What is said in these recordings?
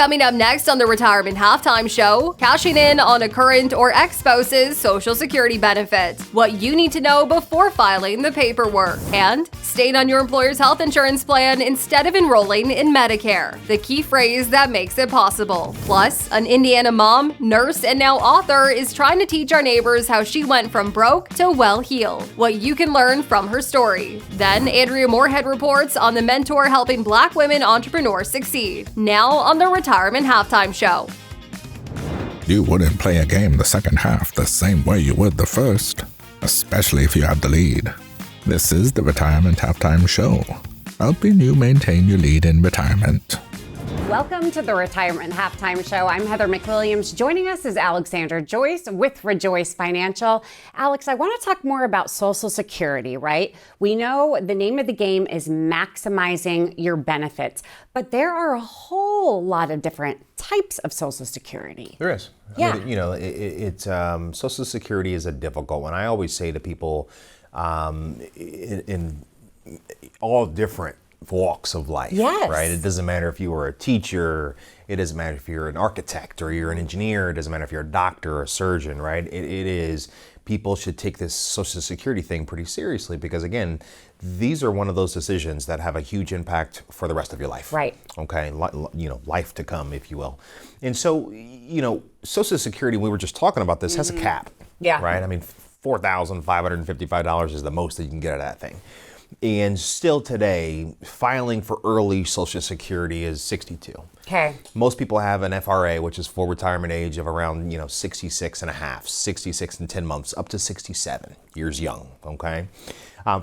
Coming up next on the Retirement Halftime Show, cashing in on a current or ex-spouse's Social Security benefit, what you need to know before filing the paperwork, and staying on your employer's health insurance plan instead of enrolling in Medicare, the key phrase that makes it possible. Plus, an Indiana mom, nurse, and now author is trying to teach our neighbors how she went from broke to well-heeled, what you can learn from her story. Then, Andrea Moorhead reports on the mentor helping Black women entrepreneurs succeed. Now on the Retirement Halftime Show. You wouldn't play a game the second half the same way you would the first, especially if you had the lead. This is the Retirement Halftime Show, helping you maintain your lead in retirement. Welcome to the Retirement Halftime Show. I'm Heather McWilliams. Joining us is Alexandra Joyce with Rejoice Financial. Alex, I want to talk more about Social Security, right? We know the name of the game is maximizing your benefits, but there are a whole lot of different types of Social Security. There is. Yeah. I mean, Social Security is a difficult one. I always say to people in all different walks of life, yes, right? It doesn't matter if you were a teacher, it doesn't matter if you're an architect or you're an engineer, it doesn't matter if you're a doctor or a surgeon, right? It is, people should take this Social Security thing pretty seriously because again, these are one of those decisions that have a huge impact for the rest of your life. Right. Okay, life to come, if you will. And so, Social Security, we were just talking about this, has a cap. Yeah. Right? I mean, $4,555 is the most that you can get out of that thing. And still today, filing for early Social Security is 62. Okay. Most people have an FRA, which is full retirement age of around, 66 and a half, 66 and 10 months, up to 67 years young, okay?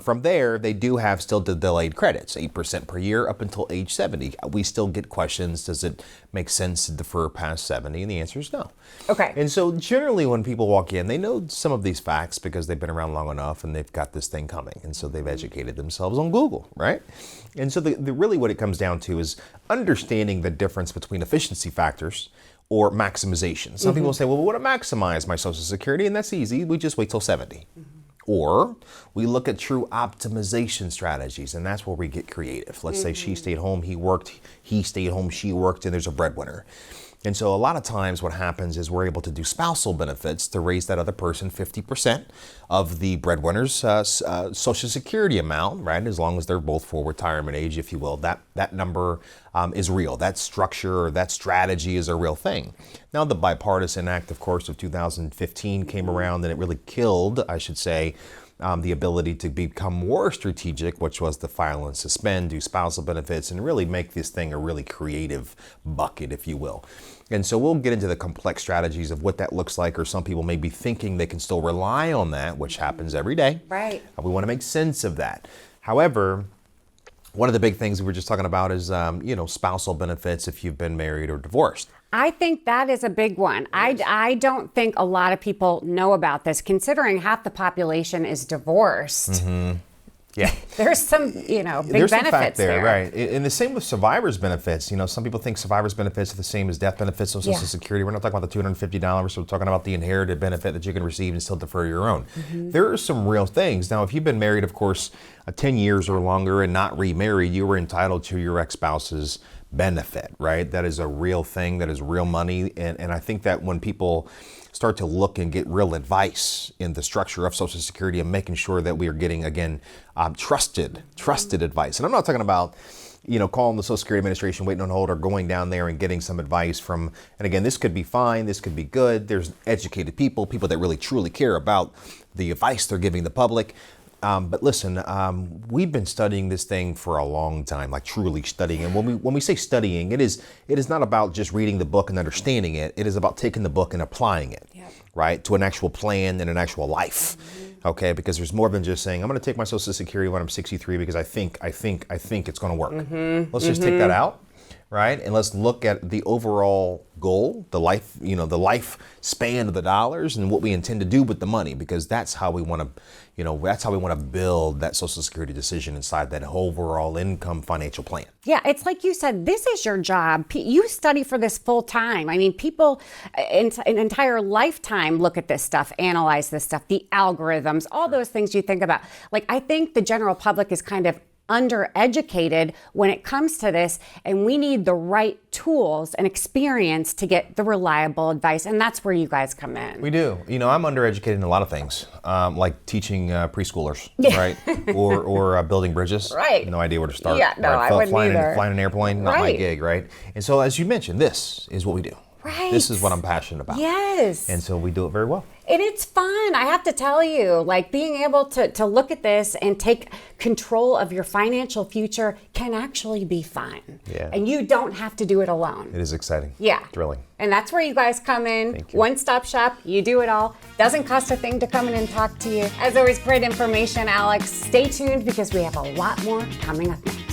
From there, they do have still the delayed credits, 8% per year up until age 70. We still get questions, does it make sense to defer past 70? And the answer is no. Okay. And so generally when people walk in, they know some of these facts because they've been around long enough and they've got this thing coming. And so they've educated themselves on Google, right? And so the really what it comes down to is understanding the difference between efficiency factors or maximization. Some people say, well, we want to maximize my Social Security, and that's easy. We just wait till 70. Or we look at true optimization strategies, and that's where we get creative. Let's say she stayed home, he worked, he stayed home, she worked, and there's a breadwinner. And so a lot of times what happens is we're able to do spousal benefits to raise that other person 50% of the breadwinner's Social Security amount, right? As long as they're both full retirement age, if you will. That number is real. That structure or that strategy is a real thing. Now the Bipartisan Act, of course, of 2015 came around and it really killed, I should say, the ability to become more strategic, which was to file and suspend, do spousal benefits, and really make this thing a really creative bucket, if you will. And so we'll get into the complex strategies of what that looks like, or some people may be thinking they can still rely on that, which happens every day. Right. We want to make sense of that. However, one of the big things we were just talking about is, spousal benefits if you've been married or divorced. I think that is a big one. I don't think a lot of people know about this, considering half the population is divorced. Mm-hmm. Yeah. There's some, big There's some benefits fact there, right? And the same with survivors benefits. Some people think survivors benefits are the same as death benefits on Social Security. We're not talking about the $250. We're talking about the inherited benefit that you can receive and still defer your own. There are some real things. Now, if you've been married, of course, 10 years or longer and not remarried, you were entitled to your ex-spouse's benefit, right? That is a real thing. That is real money. And I think that when people start to look and get real advice in the structure of Social Security and making sure that we are getting, again, trusted advice. And I'm not talking about, calling the Social Security Administration, waiting on hold, or going down there and getting some advice from, and again, this could be fine, this could be good. There's educated people that really truly care about the advice they're giving the public. But listen, we've been studying this thing for a long time, like truly studying. And when we say studying, it is not about just reading the book and understanding it. It is about taking the book and applying it, right, to an actual plan and an actual life. Okay, because there's more than just saying, I'm going to take my Social Security when I'm 63 because I think it's going to work. Let's just take that out. Right, and let's look at the overall goal, the life span of the dollars, and what we intend to do with the money, because that's how we want to, build that Social Security decision inside that overall income financial plan. Yeah, it's like you said, this is your job. You study for this full time. I mean, people an entire lifetime look at this stuff, analyze this stuff, the algorithms, all those things you think about. Like, I think the general public is kind of undereducated when it comes to this, and we need the right tools and experience to get the reliable advice, and that's where you guys come in. We do. I'm undereducated in a lot of things, like teaching preschoolers, right? or building bridges. Right. No idea where to start. Yeah, no, right? I wouldn't either. Flying an airplane, not my Right. gig, right? And so, as you mentioned, this is what we do. Right. This is what I'm passionate about. Yes. And so we do it very well. And it's fun. I have to tell you, like being able to look at this and take control of your financial future can actually be fun. Yeah. And you don't have to do it alone. It is exciting. Yeah. Thrilling. And that's where you guys come in. Thank you. One-stop shop. You do it all. Doesn't cost a thing to come in and talk to you. As always, great information, Alex. Stay tuned because we have a lot more coming up next.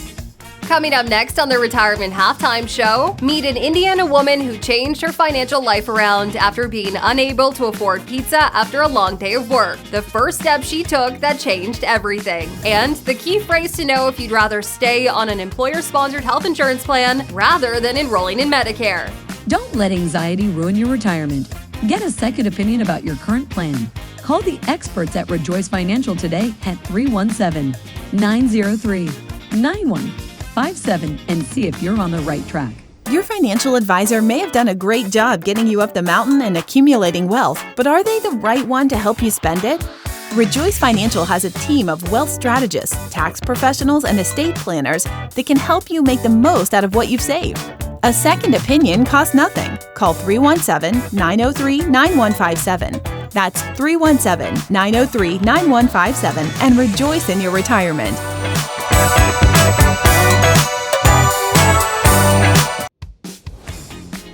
Coming up next on the Retirement Halftime Show, meet an Indiana woman who changed her financial life around after being unable to afford pizza after a long day of work. The first step she took that changed everything. And the key phrase to know if you'd rather stay on an employer-sponsored health insurance plan rather than enrolling in Medicare. Don't let anxiety ruin your retirement. Get a second opinion about your current plan. Call the experts at Rejoice Financial today at 317-903-9157 and see if you're on the right track. Your financial advisor may have done a great job getting you up the mountain and accumulating wealth, but are they the right one to help you spend it? Rejoice Financial has a team of wealth strategists, tax professionals, and estate planners that can help you make the most out of what you've saved. A second opinion costs nothing. Call 317-903-9157. That's 317-903-9157 and rejoice in your retirement.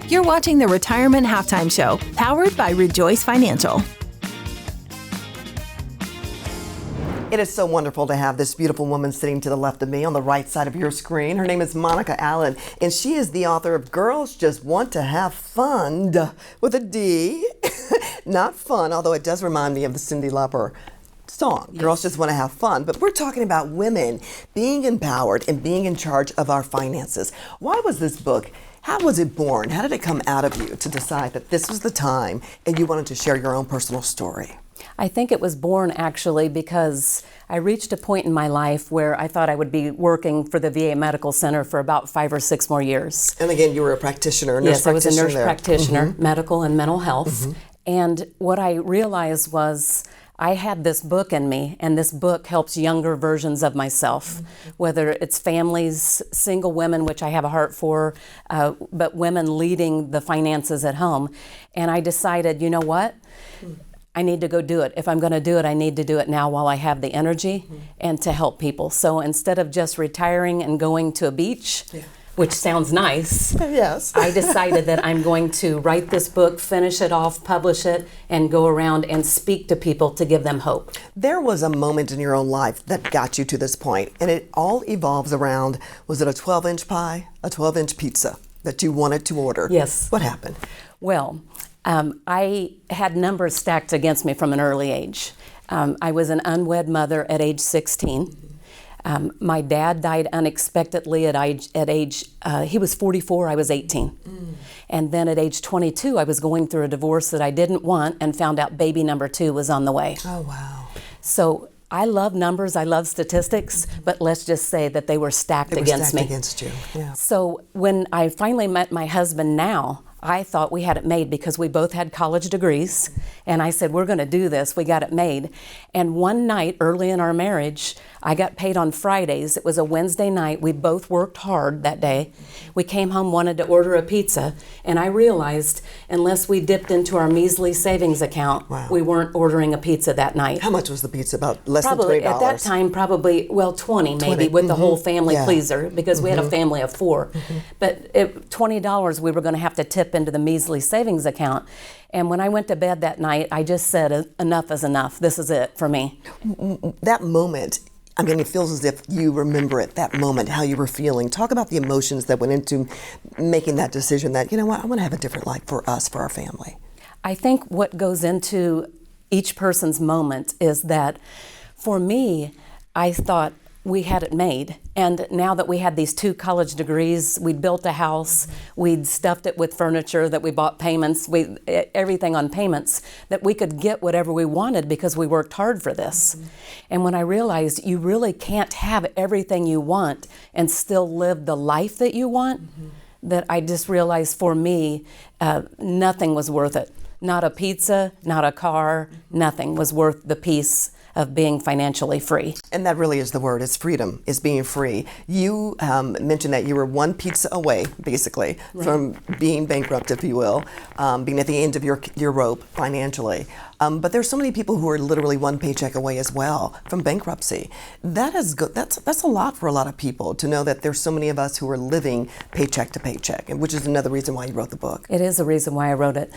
You're watching the Retirement Halftime Show, powered by Rejoice Financial. It is so wonderful to have this beautiful woman sitting to the left of me on the right side of your screen. Her name is Monica Allen, and she is the author of Girls Just Want to Have Fun, with a D. Not fun, although it does remind me of the Cyndi Lauper song. Yes. Girls Just Want to Have Fun. But we're talking about women being empowered and being in charge of our finances. Why was this book? How was it born? How did it come out of you to decide that this was the time and you wanted to share your own personal story? I think it was born actually because I reached a point in my life where I thought I would be working for the VA Medical Center for about 5 or 6 more years. And again, you were a practitioner, Yes, I was a nurse practitioner, medical and mental health. And what I realized was I had this book in me, and this book helps younger versions of myself, whether it's families, single women, which I have a heart for, but women leading the finances at home. And I decided, you know what? I need to go do it. If I'm going to do it, I need to do it now while I have the energy and to help people. So instead of just retiring and going to a beach, which sounds nice, yes, I decided that I'm going to write this book, finish it off, publish it, and go around and speak to people to give them hope. There was a moment in your own life that got you to this point, and it all evolves around, was it a 12-inch pie, a 12-inch pizza that you wanted to order? Yes. What happened? Well, I had numbers stacked against me from an early age. I was an unwed mother at age 16. My dad died unexpectedly at age, he was 44, I was 18. And then at age 22, I was going through a divorce that I didn't want and found out baby number 2 was on the way. Oh, wow. So I love numbers, I love statistics, but let's just say that they were stacked against me. Against you, yeah. So when I finally met my husband now, I thought we had it made because we both had college degrees. And I said, we're going to do this. We got it made. And one night early in our marriage, I got paid on Fridays. It was a Wednesday night. We both worked hard that day. We came home, wanted to order a pizza. And I realized unless we dipped into our measly savings account, we weren't ordering a pizza that night. How much was the pizza? About less than $3? At that time, probably, well, 20 maybe, with the whole family pleaser, because we had a family of 4. But $20 we were going to have to tip into the measly savings account. And when I went to bed that night, I just said, enough is enough. This is it for me. That moment, I mean, it feels as if you remember it, that moment, how you were feeling. Talk about the emotions that went into making that decision that, you know what, I want to have a different life for us, for our family. I think what goes into each person's moment is that, for me, I thought, we had it made. And now that we had these 2 college degrees, we'd built a house, we'd stuffed it with furniture that we bought payments, everything on payments, that we could get whatever we wanted because we worked hard for this. And when I realized you really can't have everything you want and still live the life that you want, that I just realized for me, nothing was worth it. Not a pizza, not a car, nothing was worth the peace of being financially free. And that really is the word, is freedom, is being free. You mentioned that you were one pizza away, basically, from being bankrupt, if you will, being at the end of your rope financially. But there's so many people who are literally one paycheck away as well from bankruptcy. That's a lot for a lot of people to know that there's so many of us who are living paycheck to paycheck, and which is another reason why you wrote the book. It is a reason why I wrote it.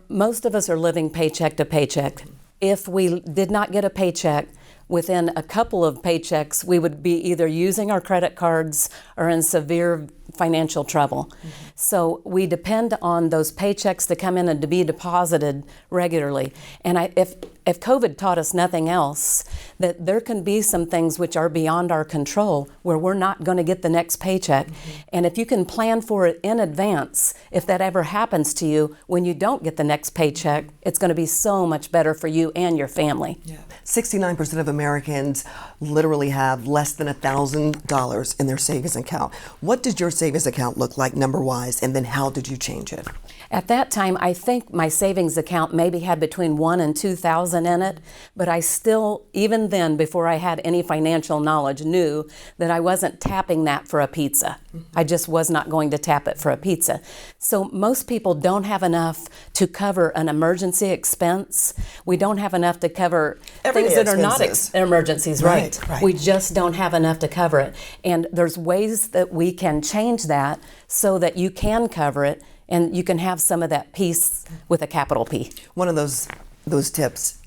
Most of us are living paycheck to paycheck. If we did not get a paycheck, within a couple of paychecks, we would be either using our credit cards or in severe financial trouble. So we depend on those paychecks to come in and to be deposited regularly. And if COVID taught us nothing else, that there can be some things which are beyond our control where we're not going to get the next paycheck. And if you can plan for it in advance, if that ever happens to you, when you don't get the next paycheck, it's going to be so much better for you and your family. 69% of Americans literally have less than $1,000 in their savings account. What did your savings account look like number-wise, and then how did you change it? At that time, I think my savings account maybe had between $1,000 and $2,000 in it, but I still, even then, before I had any financial knowledge, knew that I wasn't tapping that for a pizza. I just was not going to tap it for a pizza. So most people don't have enough to cover an emergency expense. We don't have enough to cover things that are not emergencies, right? We just don't have enough to cover it. And there's ways that we can change that so that you can cover it and you can have some of that peace with a capital P. One of those tips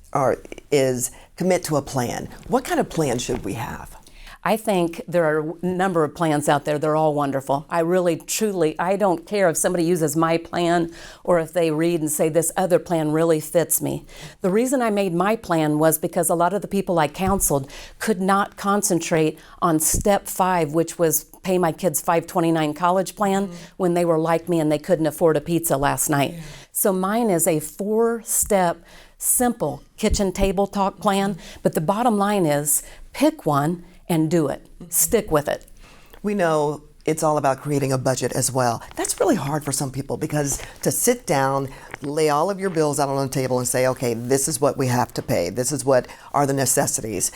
is commit to a plan. What kind of plan should we have? I think there are a number of plans out there. They're all wonderful. I really, truly, I don't care if somebody uses my plan or if they read and say this other plan really fits me. The reason I made my plan was because a lot of the people I counseled could not concentrate on step 5, which was pay my kids $529 college plan when they were like me and they couldn't afford a pizza last night. So mine is a 4-step, simple kitchen table talk plan. But the bottom line is pick one and do it. Stick with it. We know it's all about creating a budget as well. That's really hard for some people because to sit down, lay all of your bills out on the table and say, okay, this is what we have to pay. This is what are the necessities.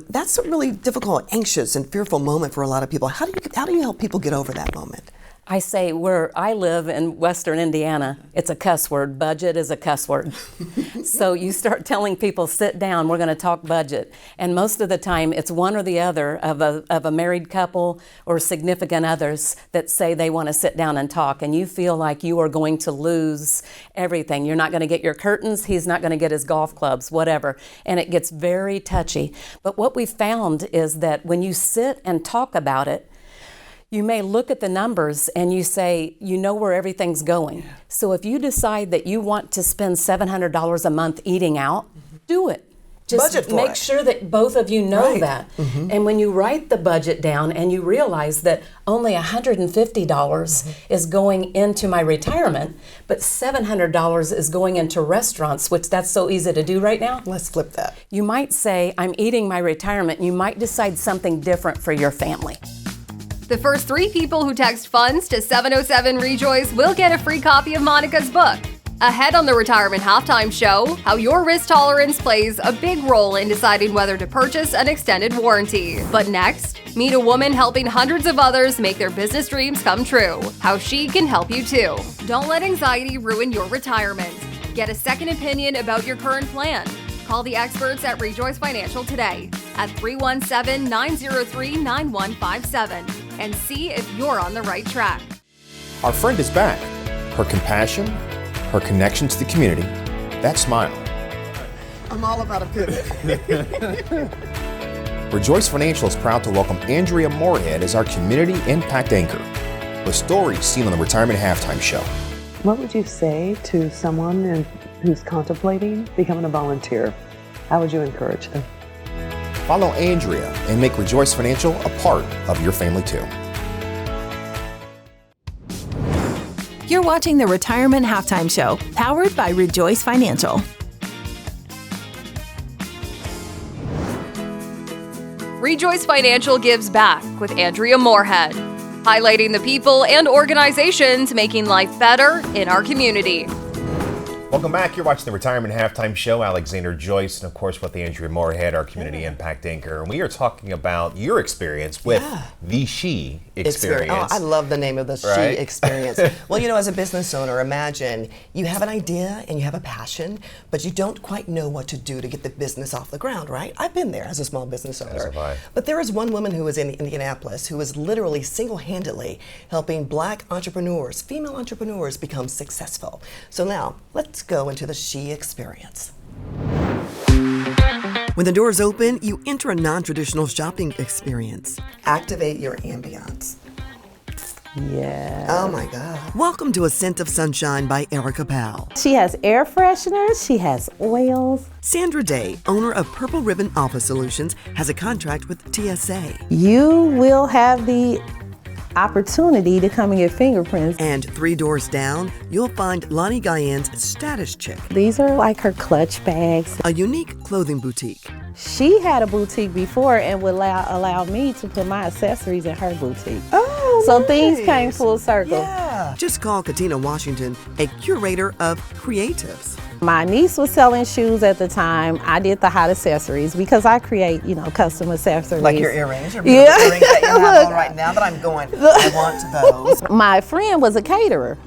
That's a really difficult, anxious, and fearful moment for a lot of people. How do you help people get over that moment? I say where I live in Western Indiana, it's a cuss word. Budget is a cuss word. So you start telling people, sit down, we're going to talk budget. And most of the time, it's one or the other of a married couple or significant others that say they want to sit down and talk. And you feel like you are going to lose everything. You're not going to get your curtains. He's not going to get his golf clubs, whatever. And it gets very touchy. But what we found is that when you sit and talk about it, you may look at the numbers and you say, you know where everything's going. So if you decide that you want to spend $700 a month eating out, do it. Just budget for make it. Sure that both of you know that. And when you write the budget down and you realize that only $150 is going into my retirement, but $700 is going into restaurants, which that's so easy to do right now. Let's flip that. You might say, I'm eating my retirement. You might decide something different for your family. The first 3 people who text funds to 707-REJOICE will get a free copy of Monica's book. Ahead on the Retirement Halftime Show, how your risk tolerance plays a big role in deciding whether to purchase an extended warranty. But next, meet a woman helping hundreds of others make their business dreams come true. How she can help you too. Don't let anxiety ruin your retirement. Get a second opinion about your current plan. Call the experts at Rejoice Financial today at 317-903-9157 and see if you're on the right track. Our friend is back. Her compassion, her connection to the community, that smile. I'm all about a pivot. Rejoice Financial is proud to welcome Andrea Moorhead as our community impact anchor. With stories seen on the Retirement Halftime Show. What would you say to someone who's contemplating becoming a volunteer? How would you encourage them? Follow Andrea and make Rejoice Financial a part of your family too. You're watching the Retirement Halftime Show, powered by Rejoice Financial. Rejoice Financial gives back with Andrea Moorhead, highlighting the people and organizations making life better in our community. Welcome back. You're watching the Retirement Halftime Show. Alexander Joyce, and of course with Andrea Moorhead, our community impact anchor. And we are talking about your experience with the She Experience. Oh, I love the name of the She Experience. Well, you know, as a business owner, imagine you have an idea and you have a passion, but you don't quite know what to do to get the business off the ground, right? I've been there as a small business owner. As have I. But there is one woman who was in Indianapolis who was literally single-handedly helping Black entrepreneurs, female entrepreneurs, become successful. So now, let's go into the She Experience. When the doors open, you enter a non-traditional shopping experience. Activate your ambience. Yeah. Oh my God. Welcome to A Scent of Sunshine by Erica Powell. She has air fresheners, she has oils. Sandra Day, owner of Purple Ribbon Office Solutions, has a contract with TSA. You will have the opportunity to come and get fingerprints. And 3 doors down, you'll find Lonnie Guyan's Status Chick, These are like her clutch bags. a unique clothing boutique. She had a boutique before and would allow me to put my accessories in her boutique. Oh, So nice. things came full circle. Yeah. Just call Katina Washington, a curator of creatives. My niece was selling shoes at the time. I did the hot accessories because I create, custom accessories. Like your earrings, your beautiful earrings that you have on right now that I'm going, I want those. My friend was a caterer.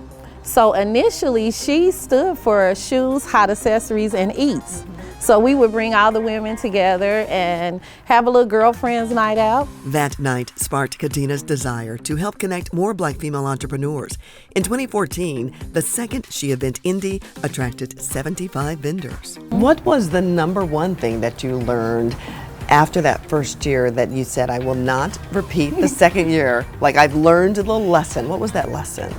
So initially she stood for shoes, hot accessories, and eats. So we would bring all the women together and have a little girlfriends night out. That night sparked Katina's desire to help connect more Black female entrepreneurs. In 2014, the second She Event Indy attracted 75 vendors. What was the number one thing that you learned after that first year that you said, I will not repeat the second year? Like, I've learned the lesson. What was that lesson?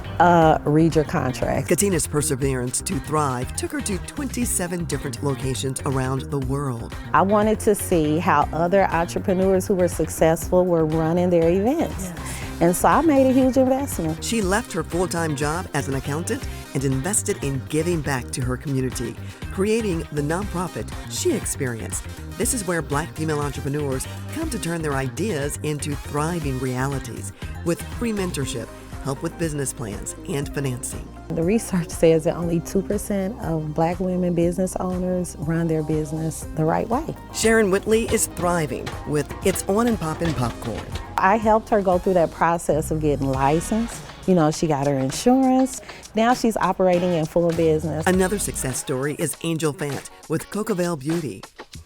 Read your contract. Katina's perseverance to thrive took her to 27 different locations around the world. I wanted to see how other entrepreneurs who were successful were running their events. And so I made a huge investment. She left her full-time job as an accountant and invested in giving back to her community, creating the nonprofit She Experience. This is where Black female entrepreneurs come to turn their ideas into thriving realities with free mentorship, help with business plans, and financing. The research says that only 2% of Black women business owners run their business the right way. Sharon Whitley is thriving with It's On and Poppin' Popcorn. I helped her go through that process of getting licensed. She got her insurance. Now she's operating in full business. Another success story is Angel Fant with Cocavale Beauty.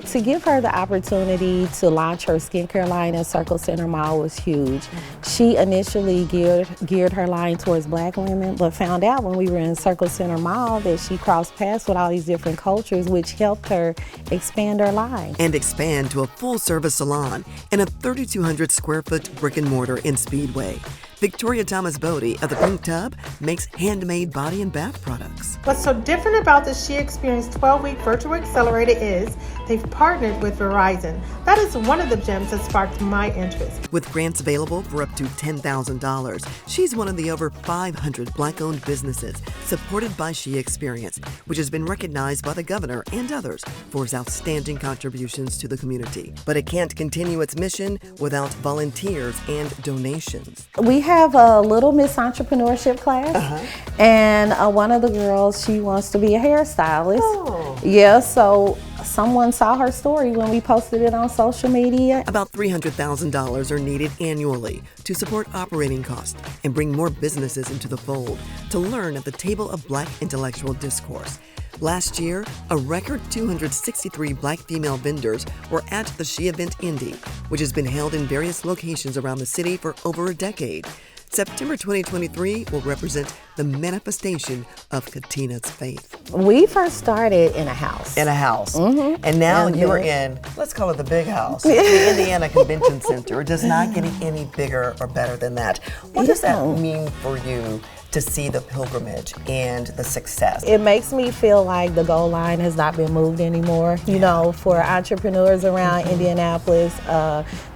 To give her the opportunity to launch her skincare line at Circle Center Mall was huge. She initially geared her line towards Black women, but found out when we were in Circle Center Mall that she crossed paths with all these different cultures, which helped her expand her line. And expand to a full-service salon in a 3,200 square foot brick and mortar in Speedway. Victoria Thomas Bodie of the Pink Tub makes handmade body and bath products. What's so different about the She Experience 12-week virtual accelerator is they've partnered with Verizon. That is one of the gems that sparked my interest. With grants available for up to $10,000, she's one of the over 500 Black-owned businesses supported by She Experience, which has been recognized by the governor and others for its outstanding contributions to the community. But it can't continue its mission without volunteers and donations. We have a Little Miss Entrepreneurship class, and one of the girls, she wants to be a hairstylist. Oh. Yeah, so someone saw her story when we posted it on social media. About $300,000 are needed annually to support operating costs and bring more businesses into the fold to learn at the table of Black intellectual discourse. Last year, a record 263 Black female vendors were at the She Event Indy, which has been held in various locations around the city for over a decade. September 2023 will represent the manifestation of Katina's faith. We first started in a house. In a house. Mm-hmm. And now And you're then- in, let's call it the big house, the Indiana Convention Center. It does not get any bigger or better than that. What does that mean for you to see the pilgrimage and the success? It makes me feel like the goal line has not been moved anymore. You know, for entrepreneurs around Indianapolis,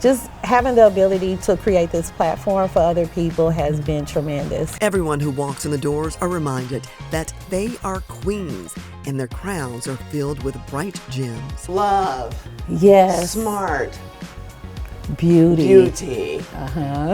just having the ability to create this platform for other people has been tremendous. Everyone who walks in the doors are reminded that they are queens and their crowns are filled with bright gems. Love. Yes. Smart. Beauty.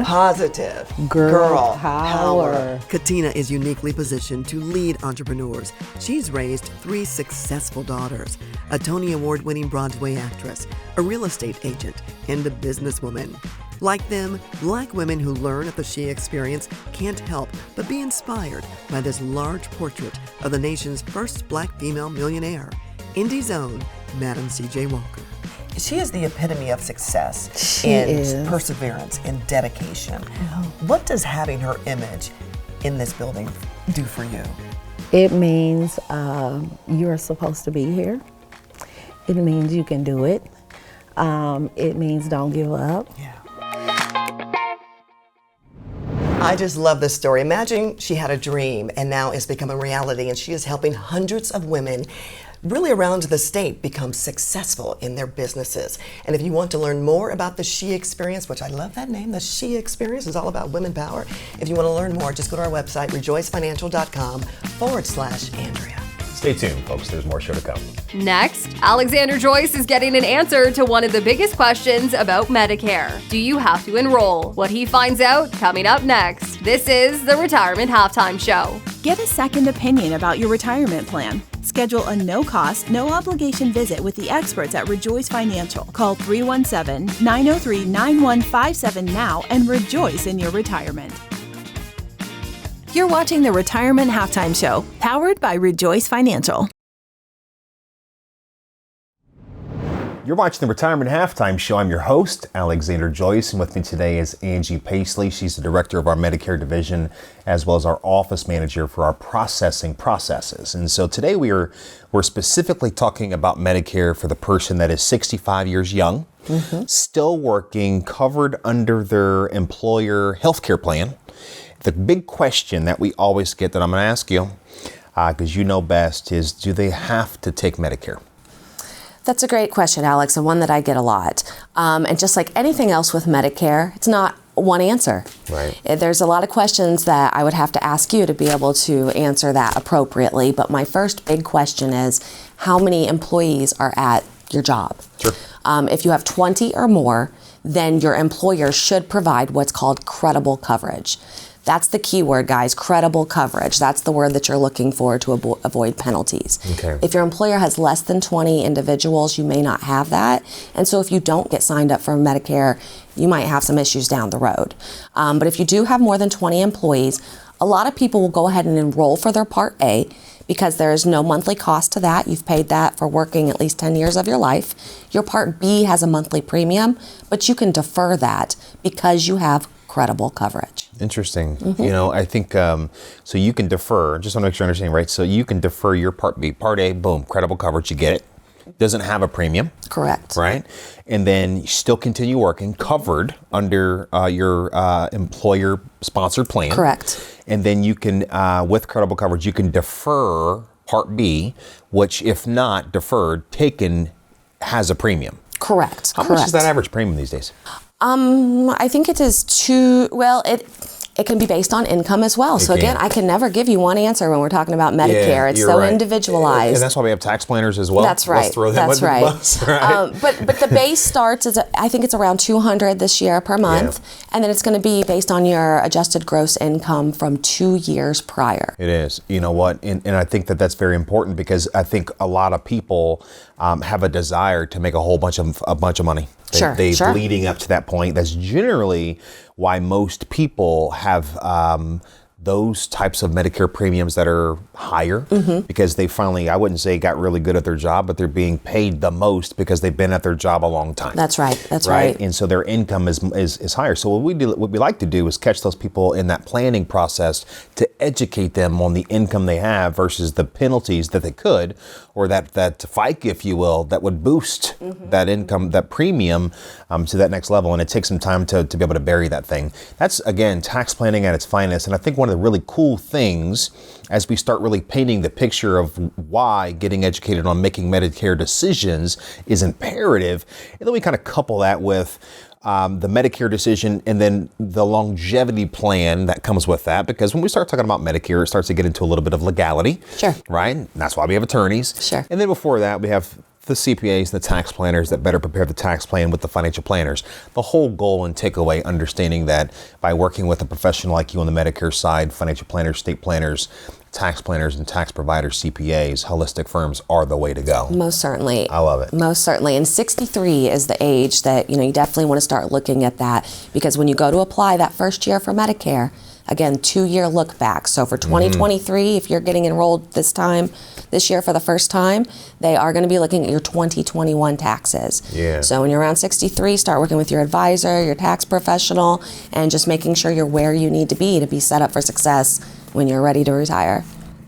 Positive. Girl power. Katina is uniquely positioned to lead entrepreneurs. She's raised 3 successful daughters, a Tony Award-winning Broadway actress, a real estate agent, and a businesswoman. Like them, Black women who learn at the She Experience can't help but be inspired by this large portrait of the nation's first Black female millionaire, Indy's own Madam C.J. Walker. She is the epitome of success and perseverance and dedication. What does having her image in this building do for you? It means you're supposed to be here. It means you can do it. It means don't give up. Yeah. I just love this story. Imagine she had a dream and now it's become a reality, and she is helping hundreds of women really around the state become successful in their businesses. And if you want to learn more about the She Experience, which I love that name, the She Experience is all about women power. If you want to learn more, just go to our website, rejoicefinancial.com/Andrea. Stay tuned, folks. There's more show to come. Next, Alexander Joyce is getting an answer to one of the biggest questions about Medicare. Do you have to enroll? What he finds out coming up next. This is the Retirement Halftime Show. Get a second opinion about your retirement plan. Schedule a no-cost, no-obligation visit with the experts at Rejoice Financial. Call 317-903-9157 now and rejoice in your retirement. You're watching the Retirement Halftime Show, powered by Rejoice Financial. You're watching the Retirement Halftime Show. I'm your host, Alexander Joyce, and with me today is Angie Paisley. She's the director of our Medicare division, as well as our office manager for our processing processes. And so today we're specifically talking about Medicare for the person that is 65 years young, still working, covered under their employer healthcare plan. The big question that we always get that I'm going to ask you, because you know best, is do they have to take Medicare? That's a great question, Alex, and one that I get a lot. And just like anything else with Medicare, it's not one answer. Right. There's a lot of questions that I would have to ask you to be able to answer that appropriately. But my first big question is, how many employees are at your job? Sure. If you have 20 or more, then your employer should provide what's called credible coverage. That's the key word, guys, credible coverage. That's the word that you're looking for to avoid penalties. Okay. If your employer has less than 20 individuals, you may not have that. And so if you don't get signed up for Medicare, you might have some issues down the road. But if you do have more than 20 employees, a lot of people will go ahead and enroll for their Part A because there is no monthly cost to that. You've paid that for working at least 10 years of your life. Your Part B has a monthly premium, but you can defer that because you have credible coverage. Interesting. You know, I think, so you can defer, just want to make sure I understand, right? So you can defer your Part B. Part A, boom, credible coverage, you get it. Doesn't have a premium. Correct. Right? And then you still continue working, covered under your employer-sponsored plan. Correct. And then you can, with credible coverage, you can defer Part B, which if not deferred, taken, has a premium. Correct. How much is that average premium these days? I think it is it can be based on income as well. So again, I can never give you one answer when we're talking about Medicare. It's so individualized. And that's why we have tax planners as well. That's right. Let's throw them under the bus, right? But the base starts I think it's around $200 this year per month. Yeah. And then it's going to be based on your adjusted gross income from 2 years prior. It is. You know what? And I think that that's very important because I think a lot of people have a desire to make a bunch of money. Sure. Leading up to that point. That's generally why most people have those types of Medicare premiums that are higher because they finally, I wouldn't say got really good at their job, but they're being paid the most because they've been at their job a long time. That's right. That's right. And so their income is higher. So what we like to do is catch those people in that planning process to educate them on the income they have versus the penalties that they could, or that FICA, if you will, that would boost that income, that premium to that next level. And it takes some time to be able to bury that thing. That's, again, tax planning at its finest. And I think one of the really cool things as we start really painting the picture of why getting educated on making Medicare decisions is imperative. And then we kind of couple that with the Medicare decision and then the longevity plan that comes with that. Because when we start talking about Medicare, it starts to get into a little bit of legality. Sure. Right? And that's why we have attorneys. Sure. And then before that, we have the CPAs, the tax planners that better prepare the tax plan with the financial planners. The whole goal and takeaway, understanding that by working with a professional like you on the Medicare side, financial planners, state planners, tax planners, and tax providers, CPAs, holistic firms are the way to go. Most certainly. I love it. Most certainly. And 63 is the age that, you definitely want to start looking at that, because when you go to apply that first year for Medicare, again, 2-year look back. So for 2023, if you're getting enrolled this year for the first time, they are going to be looking at your 2021 taxes. Yeah. So when you're around 63, start working with your advisor, your tax professional, and just making sure you're where you need to be set up for success when you're ready to retire.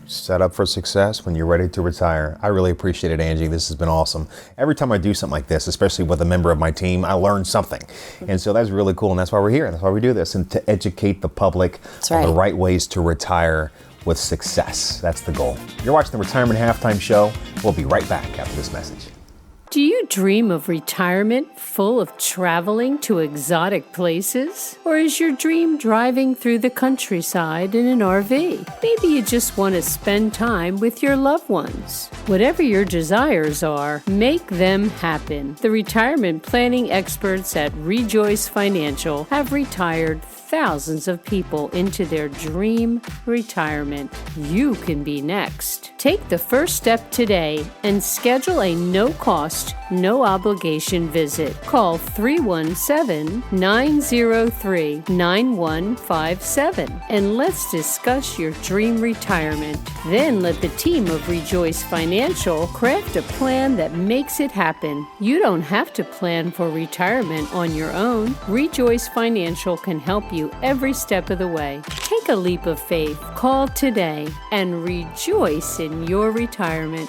Set up for success when you're ready to retire. I really appreciate it, Angie. This has been awesome. Every time I do something like this, especially with a member of my team, I learn something. And so that's really cool. And that's why we're here. That's why we do this, and to educate the public on the right ways to retire with success. That's the goal. You're watching the Retirement Halftime Show. We'll be right back after this message. Do you dream of retirement full of traveling to exotic places? Or is your dream driving through the countryside in an RV? Maybe you just want to spend time with your loved ones. Whatever your desires are, make them happen. The retirement planning experts at Rejoice Financial have retired thousands of people into their dream retirement. You can be next. Take the first step today and schedule a no-cost, no-obligation visit. Call 317-903-9157 and let's discuss your dream retirement. Then let the team of Rejoice Financial craft a plan that makes it happen. You don't have to plan for retirement on your own. Rejoice Financial can help you every step of the way. Take a leap of faith. Call today and rejoice in your retirement.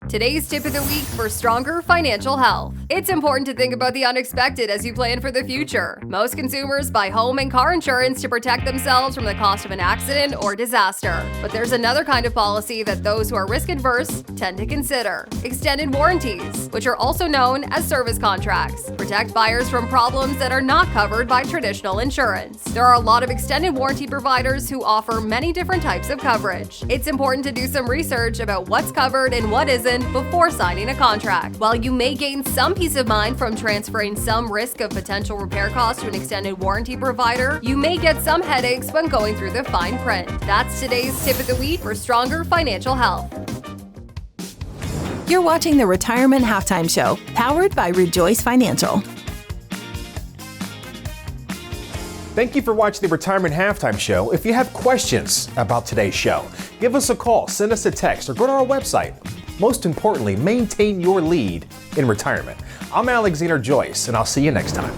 Today's tip of the week for stronger financial health. It's important to think about the unexpected as you plan for the future. Most consumers buy home and car insurance to protect themselves from the cost of an accident or disaster. But there's another kind of policy that those who are risk-averse tend to consider. Extended warranties, which are also known as service contracts, protect buyers from problems that are not covered by traditional insurance. There are a lot of extended warranty providers who offer many different types of coverage. It's important to do some research about what's covered and what isn't before signing a contract. While you may gain some peace of mind from transferring some risk of potential repair costs to an extended warranty provider, you may get some headaches when going through the fine print. That's today's tip of the week for stronger financial health. You're watching the Retirement Halftime Show, powered by Rejoice Financial. Thank you for watching the Retirement Halftime Show. If you have questions about today's show, give us a call, send us a text, or go to our website. Most importantly, maintain your lead in retirement. I'm Alexander Joyce, and I'll see you next time.